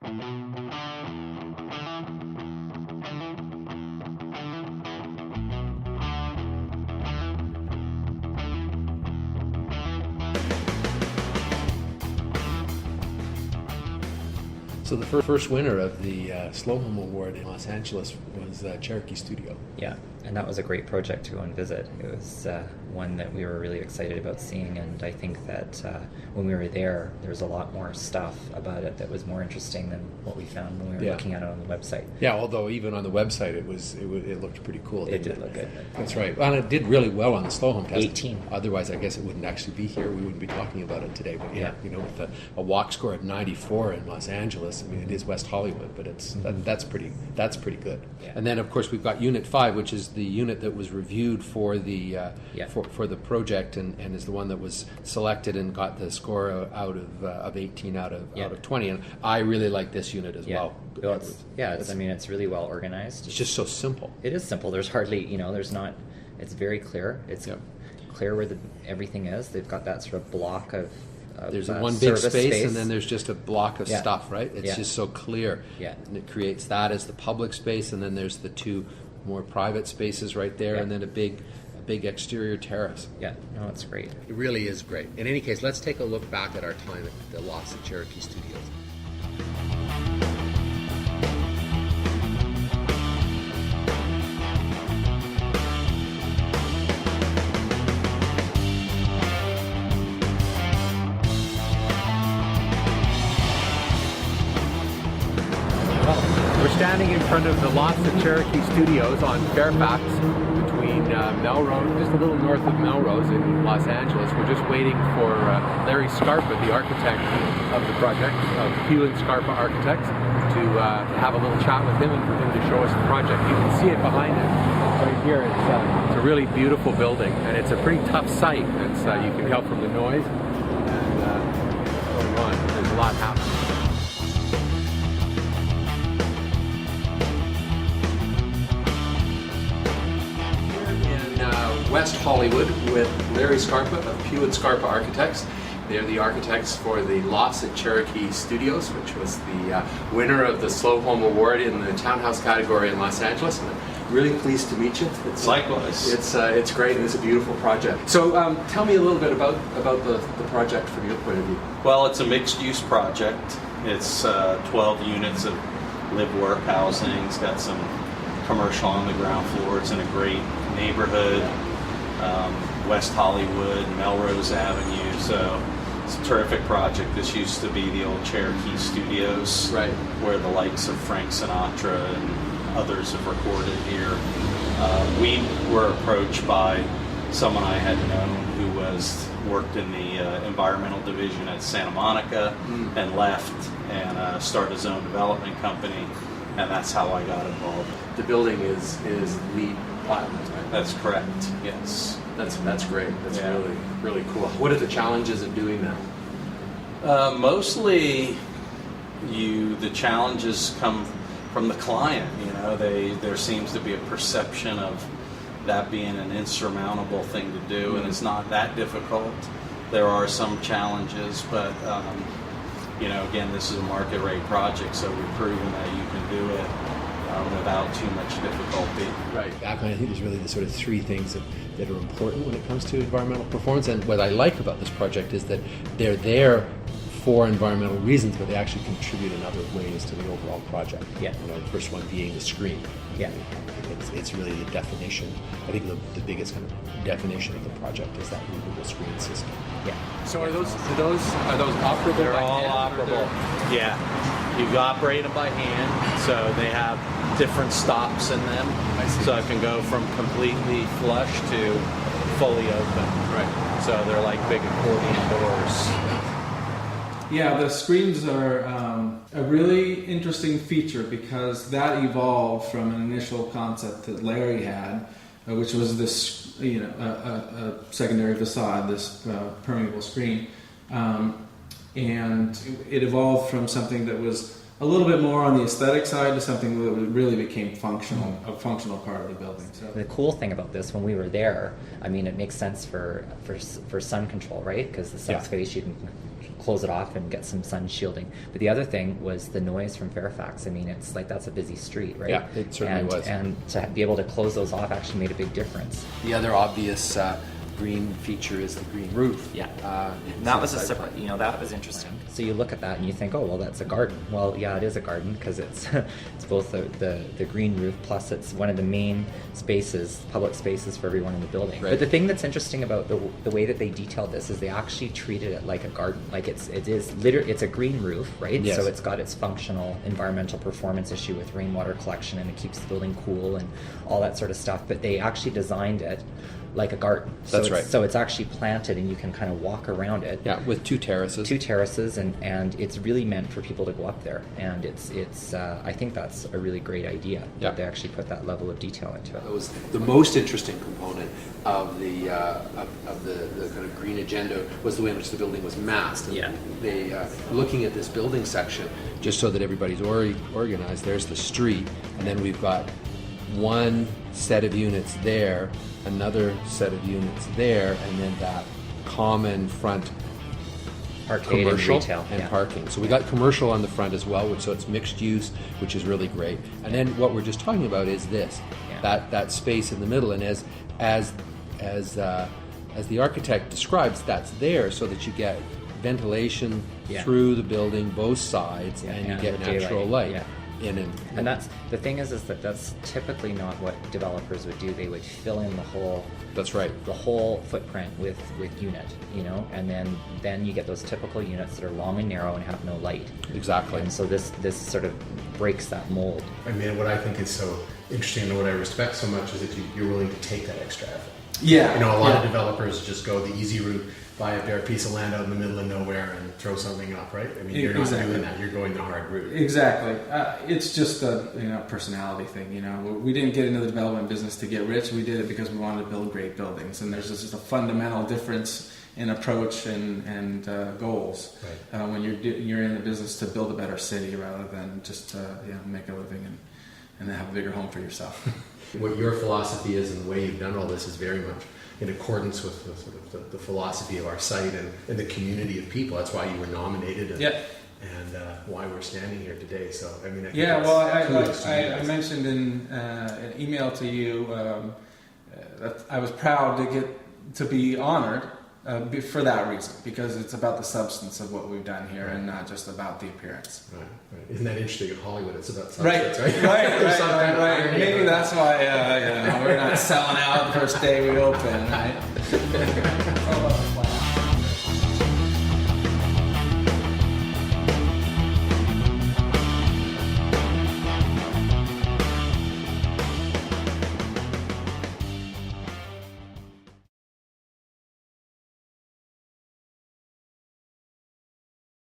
So the first winner of the Slow Home Award in Los Angeles was Cherokee Studio. Yeah, and that was a great project to go and visit. It was one that we were really excited about seeing, and I think that when we were there was a lot more stuff about it that was more interesting than what we found when we were looking at it on the website. Yeah, although even on the website it looked pretty cool. It did look good. That's right. Well, and it did really well on the Slow Home test. 18. Otherwise, I guess it wouldn't actually be here. We wouldn't be talking about it today. But with a walk score at 94 in Los Angeles, I mean, it is West Hollywood, but it's that's pretty good. Yeah. And then, of course, we've got Unit 5, which is the unit that was reviewed for the for the project, and is the one that was selected and got the score out of 18 out of 20. And I really like this unit as well. Well, it's really well organized. It's just so simple. It is simple. There's hardly, there's not. It's very clear. It's clear where everything is. They've got that sort of block of. There's one big space, and then there's just a block of stuff, right? It's just so clear. Yeah. And it creates that as the public space, and then there's the two more private spaces right there, and then a big exterior terrace. Yeah, no, it's great. It really is great. In any case, let's take a look back at our time at the Lofts at Cherokee Studios. We're standing in front of the Lofts at Cherokee Studios on Fairfax between Melrose, just a little north of Melrose in Los Angeles. We're just waiting for Larry Scarpa, the architect of the project, of Pugh Scarpa Architects, to have a little chat with him and for him to show us the project. You can see it behind us right here. It's a really beautiful building, and it's a pretty tough site. You can tell from the noise and going on. There's a lot happening. West Hollywood with Larry Scarpa of Pugh Scarpa Architects. They're the architects for the Lofts at Cherokee Studios, which was the winner of the Slow Home Award in the townhouse category in Los Angeles. And I'm really pleased to meet you. Likewise. It's great, and it's a beautiful project. So tell me a little bit about the project from your point of view. Well, it's a mixed-use project. It's 12 units of live-work housing. It's got some commercial on the ground floor. It's in a great neighborhood. West Hollywood, Melrose Avenue, so it's a terrific project. This used to be the old Cherokee Studios, right, where the likes of Frank Sinatra and others have recorded here. We were approached by someone I had known who worked in the environmental division at Santa Monica and left and started his own development company, and that's how I got involved. The building is LEED Platinum, right? That's correct, yes. That's great. That's really cool. What are the challenges of doing that? Mostly, the challenges come from the client. There seems to be a perception of that being an insurmountable thing to do, and it's not that difficult. There are some challenges, but again, this is a market rate project, so we've proven that you can do it without too much difficulty. Right. I think there's really the sort of three things that are important when it comes to environmental performance. And what I like about this project is that they're there for environmental reasons, but they actually contribute in other ways to the overall project. Yeah. The first one being the screen. Yeah. It's really the definition. I think the biggest kind of definition of the project is that movable screen system. Yeah. So are those operable? They're by all hand, operable. Yeah. You operate them by hand, so they have different stops in them. I see. So it can go from completely flush to fully open. Right. So they're like big accordion doors. Yeah, the screens are a really interesting feature because that evolved from an initial concept that Larry had, which was this, a secondary facade, this permeable screen, and it evolved from something that was a little bit more on the aesthetic side to something that really became functional, a functional part of the building. So. The cool thing about this, when we were there, it makes sense for sun control, right? Because the sun space, you can close it off and get some sun shielding. But the other thing was the noise from Fairfax. I mean, it's like that's a busy street, right? Yeah, it certainly was. And to be able to close those off actually made a big difference. The other obvious green feature is the green roof. Yeah, that was a surprise. You know, that was interesting. So you look at that and you think, oh, well, that's a garden. Well, yeah, it is a garden because it's it's both the green roof plus it's one of the main spaces, public spaces for everyone in the building. Right. But the thing that's interesting about the way that they detailed this is they actually treated it like a garden. Like it's a green roof, right? Yes. So it's got its functional environmental performance issue with rainwater collection and it keeps the building cool and all that sort of stuff. But they actually designed it like a garden. That's right. So it's actually planted and you can kind of walk around it. Yeah, with two terraces, and it's really meant for people to go up there, and it's I think that's a really great idea that they actually put that level of detail into it. That was the most interesting component of the kind of green agenda was the way in which the building was massed. And Yeah. They looking at this building section, just so that everybody's organized. There's the street, and then we've got one set of units there, another set of units there, and then that common front Arcade commercial and retail and parking. So we got commercial on the front as well, so it's mixed use, which is really great. And then what we're just talking about is this, that space in the middle, and as the architect describes, that's there so that you get ventilation through the building, both sides, and you get natural light. Yeah. And that's the thing is that that's typically not what developers would do. They would fill in the whole. That's right. The whole footprint with unit, you know, and then you get those typical units that are long and narrow and have no light. Exactly. And so this sort of breaks that mold. I mean, what I think is so interesting and what I respect so much is that you're willing to take that extra effort. Yeah. You know, a lot of developers just go the easy route, buy a bare piece of land out in the middle of nowhere and throw something up, right? I mean, you're not doing that. You're going the hard route. Exactly. It's just a personality thing. You know, we didn't get into the development business to get rich. We did it because we wanted to build great buildings, and there's just a fundamental difference in approach and goals when you're in the business to build a better city rather than just make a living and have a bigger home for yourself. What your philosophy is and the way you've done all this is very much in accordance with the philosophy of our site and the community of people. That's why you were nominated and why we're standing here today. So, I mean, I think I mentioned in an email to you that I was proud to get to be honored for that reason, because it's about the substance of what we've done here and not just about the appearance. Right. Isn't that interesting? In Hollywood, it's about substance, right? Right. Maybe that's why we're not selling out the first day we open, right?